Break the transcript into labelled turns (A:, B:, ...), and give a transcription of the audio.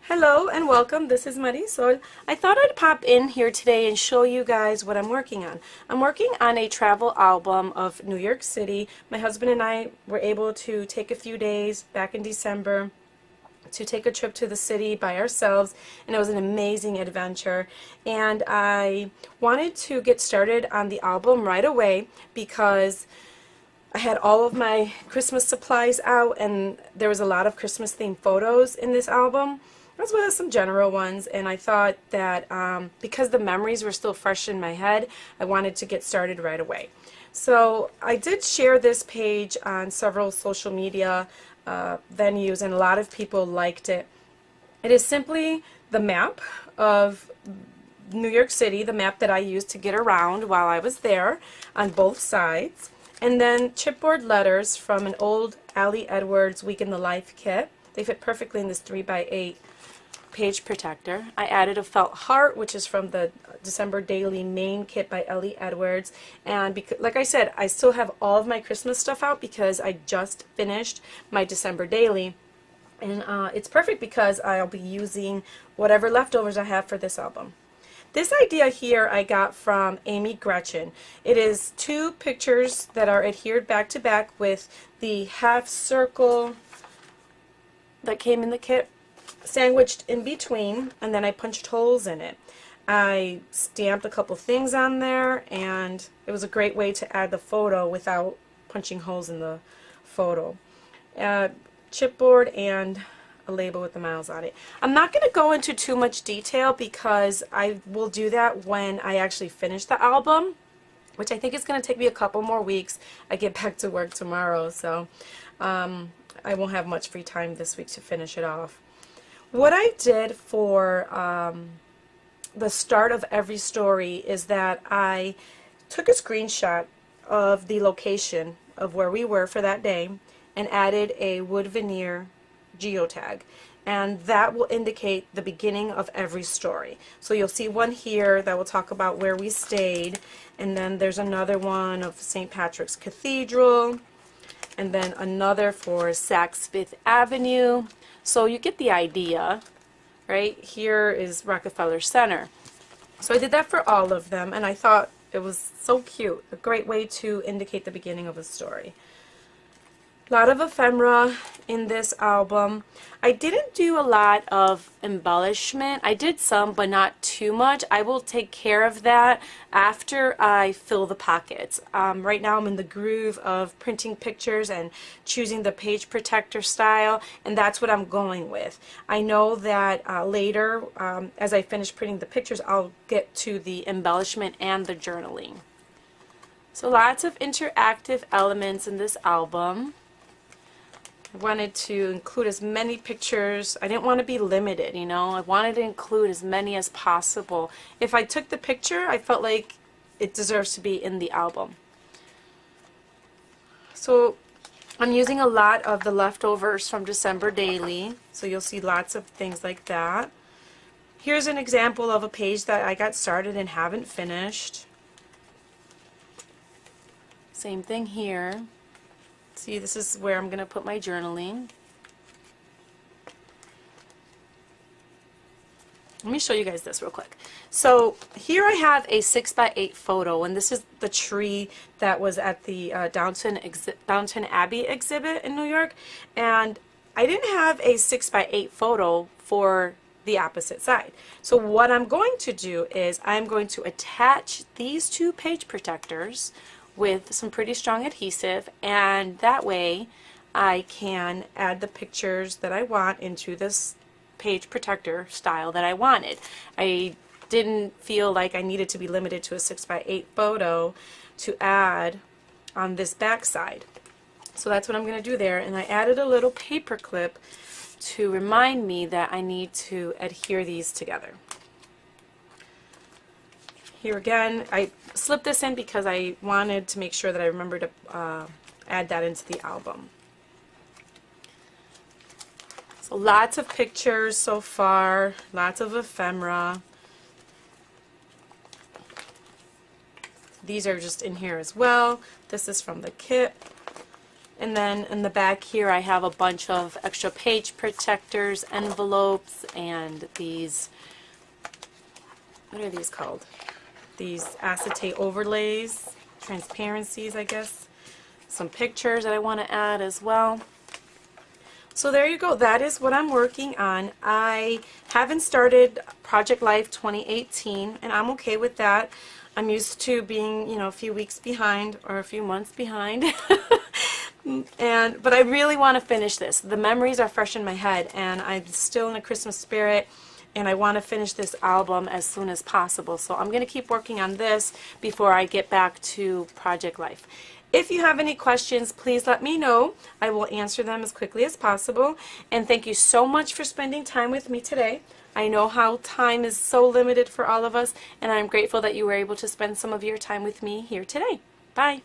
A: Hello and welcome. This is Marisol. I thought I'd pop in here today and show you guys what I'm working on. I'm working on a travel album of New York City. My husband and I were able to take a few days back in December to take a trip to the city by ourselves, and it was an amazing adventure. And I wanted to get started on the album right away because I had all of my Christmas supplies out, and there was a lot of Christmas themed photos in this album, as well as some general ones. And I thought that because the memories were still fresh in my head, I wanted to get started right away. So I did share this page on several social media venues, and a lot of people liked it. It is simply the map of New York City, the map that I used to get around while I was there on both sides, and then chipboard letters from an old Allie Edwards Week in the Life kit. They fit perfectly in this 3x8 page protector. I added a felt heart, which is from the December Daily main kit by Ellie Edwards. And like I said, I still have all of my Christmas stuff out because I just finished my December Daily. And it's perfect because I'll be using whatever leftovers I have for this album. This idea here I got from Amy Gretchen. It is two pictures that are adhered back to back with the half circle that came in the kit sandwiched in between, and then I punched holes in it. I stamped a couple things on there, and it was a great way to add the photo without punching holes in the photo. Chipboard and a label with the miles on it. I'm not going to go into too much detail because I will do that when I actually finish the album, which I think is going to take me a couple more weeks. I get back to work tomorrow, so I won't have much free time this week to finish it off. What I did for the start of every story is that I took a screenshot of the location of where we were for that day and added a wood veneer geotag, and that will indicate the beginning of every story. So you'll see one here that will talk about where we stayed, and then there's another one of St. Patrick's Cathedral, and then another for Saks Fifth Avenue. So you get the idea. Right here is Rockefeller Center. So I did that for all of them, and I thought it was so cute, a great way to indicate the beginning of a story. A lot of ephemera in this album. I didn't do a lot of embellishment. I did some, but not too much. I will take care of that after I fill the pockets. Right now I'm in the groove of printing pictures and choosing the page protector style, and that's what I'm going with. I know that later, as I finish printing the pictures, I'll get to the embellishment and the journaling. So lots of interactive elements in this album. I wanted to include as many pictures. I didn't want to be limited, you know. I wanted to include as many as possible. If I took the picture, I felt like it deserves to be in the album. So I'm using a lot of the leftovers from December Daily, so you'll see lots of things like that. Here's an example of a page that I got started and haven't finished. Same thing here. See, this is where I'm going to put my journaling. Let me show you guys this real quick. So here I have a 6x8 photo, and this is the tree that was at the Downton Abbey exhibit in New York. And I didn't have a 6x8 photo for the opposite side. So what I'm going to do is I'm going to attach these two page protectors with some pretty strong adhesive, and that way I can add the pictures that I want into this page protector style that I wanted. I didn't feel like I needed to be limited to a 6x8 photo to add on this back side. So that's what I'm going to do there, and I added a little paper clip to remind me that I need to adhere these together. Here again, I slipped this in because I wanted to make sure that I remembered to add that into the album. So lots of pictures so far, lots of ephemera. These are just in here as well. This is from the kit. And then in the back here I have a bunch of extra page protectors, envelopes, and these, what are these called? These acetate overlays, transparencies, I guess. Some pictures that I want to add as well. So there you go. That is what I'm working on. I haven't started Project Life 2018, and I'm okay with that. I'm used to being, a few weeks behind or a few months behind. But I really want to finish this. The memories are fresh in my head, and I'm still in a Christmas spirit, and I want to finish this album as soon as possible. So I'm going to keep working on this before I get back to Project Life. If you have any questions, please let me know. I will answer them as quickly as possible. And thank you so much for spending time with me today. I know how time is so limited for all of us, and I'm grateful that you were able to spend some of your time with me here today. Bye.